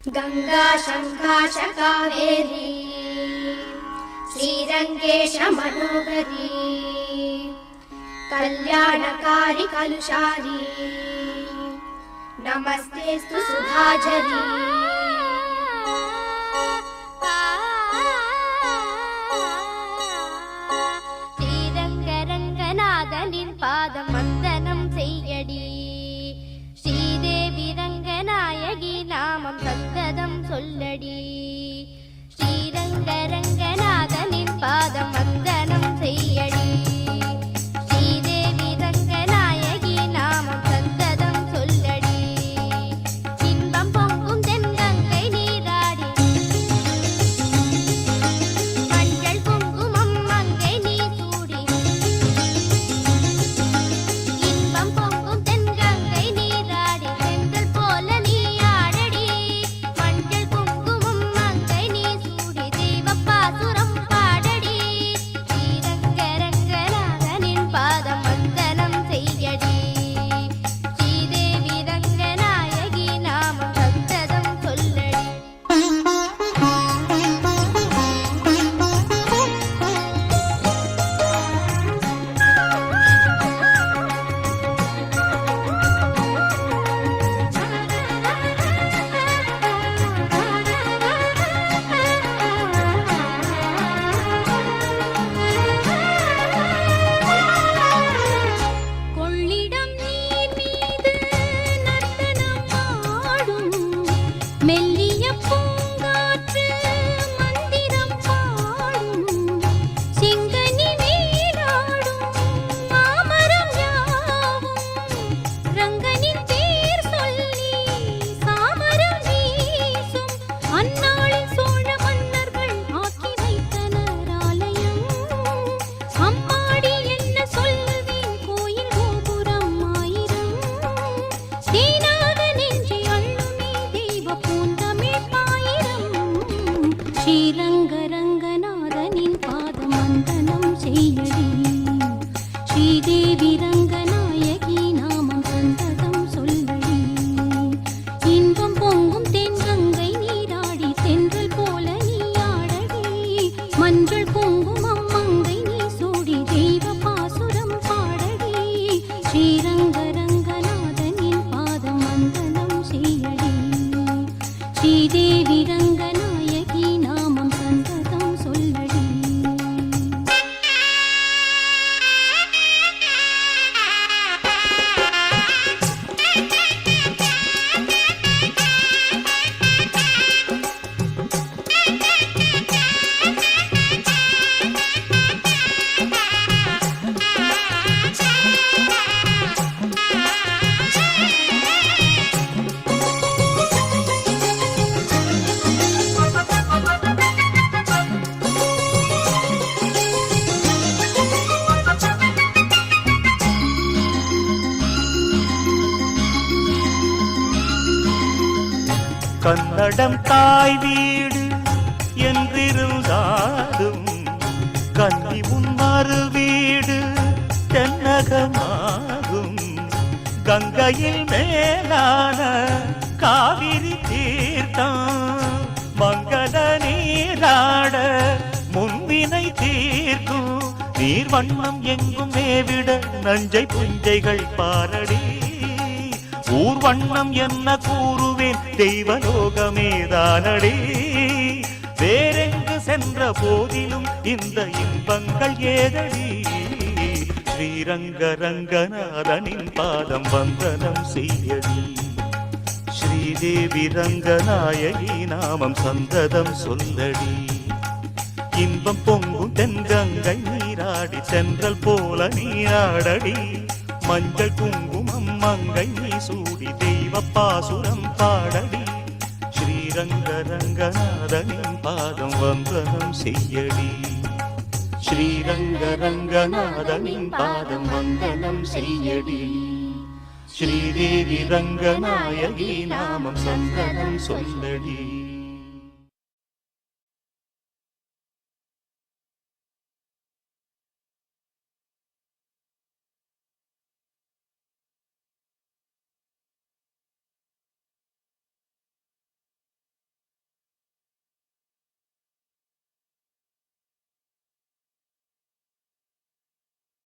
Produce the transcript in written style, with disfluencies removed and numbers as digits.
गंगा शंकाश कावेरी श्रीरंगेश मनोहरी कल्याणकारी कलुषारी नमस्तेस्तु सुधाझरी श्रीरंगरंगनाथनिन पादम वंदनम सेय्यडी श्रीदेवी रंगनायकी नामम सन्तदम सोल्लडी श्रीरंगरंगनाथनिन पादम वंदनम सेय्यडी श्रीदेवी रंगनायकी नामम सन्तदम सोल्लडी इன்பம் பொங்கும் தென்கங்கை நீராடி மஞ்சள் குங்குமம் மங்கை நீ சூடி இன்பம் பொங்கும் தென்கங்கை நீராடி செங்கல் போல நீ ஆடடி மஞ்சள் குங்குமம் மங்கை நீ சூடி தெய்வப்பாசுரம் பாடடி ஸ்ரீரங்கரங்கநாதனின் பாதம் வந்தனம் செய்யடி ஸ்ரீதேவி ரங்கநாயகி நாமம் சந்ததம் சொல்லடி கொள்ளிடம் நீர் மீது நர்த்தனம் ஆடும் மெல்லிய பூங்காற்று மந்திரம் பாடும் சிங்கனி மேலாடும் மாமரம் யாவும் ரங்கனின் பேர் சொல்லி சாமரம் வீசும் அந்நாளில் சோழ மன்னர்கள் ஆக்கி வைத்தனர் ஆலயம் அம்மாடி என்ன சொல்லுவேன் கோயில் கோபுரம் ஆயிரம் தேனாக நெஞ்சை அள்ளுமே தெய்வ பூந்தமிழ் பாயிரம் ஸ்ரீரங்கரங்கநாதனின் பாதம் வந்தனம் செய்யடி ஸ்ரீதேவி ரங்கநாயகி நாமம் சந்ததம் சொல்லடி இன்பம் பொங்கும் தென்கங்கை நீராடி தென்றல் போல நீ ஆடடி மஞ்சள் குங்குமம் மங்கை நீ சூடி தெய்வ பாசுரம் பாடடி ஸ்ரீரங்கரங்கநாதனின் பாதம் வந்தனம் செய்யடி ஸ்ரீதேவி ரங்கநாயகி நாமம் சந்ததம் சொல்லடி கன்னடம் தாய் வீடு என்றிருந்தாலும் கன்னி முன்மறு வீடு தென்னகமாகும் கங்கையில் மேலான காவிரி தீர்த்தம் மங்கள நீராட முன்வினை தீர்க்கும் நீர் வண்ணம் எங்கும் மேவிட நஞ்சை புஞ்சைகள் பாரடி ஊர் வண்ணம் என்ன கூறுவேன் தெய்வலோகமேதானடி வேறெங்கு சென்ற போதிலும் இந்த இன்பங்கள் ஏதடி ஸ்ரீரங்கரங்கநாதனின் பாதம் வந்தனம் செய்யடி ஸ்ரீதேவி ரங்கநாயகி நாமம் சந்ததம் சொல்லடி இன்பம் பொங்கும் தென்கங்கை நீராடி தென்றல் போல நீராடடி மஞ்சள் குங்குமம் மங்கை நீ சூடி தெய்வ பாசுரம் பாடடி ஸ்ரீரங்கரங்கநாதனின் பாதம் வந்தனம் செய்யடி ஸ்ரீரங்கரங்கநாதனின் பாதம் வந்தனம் செய்யடி ஸ்ரீதேவி ரங்கநாயகி நாமம் சந்தனம் சொல்லடி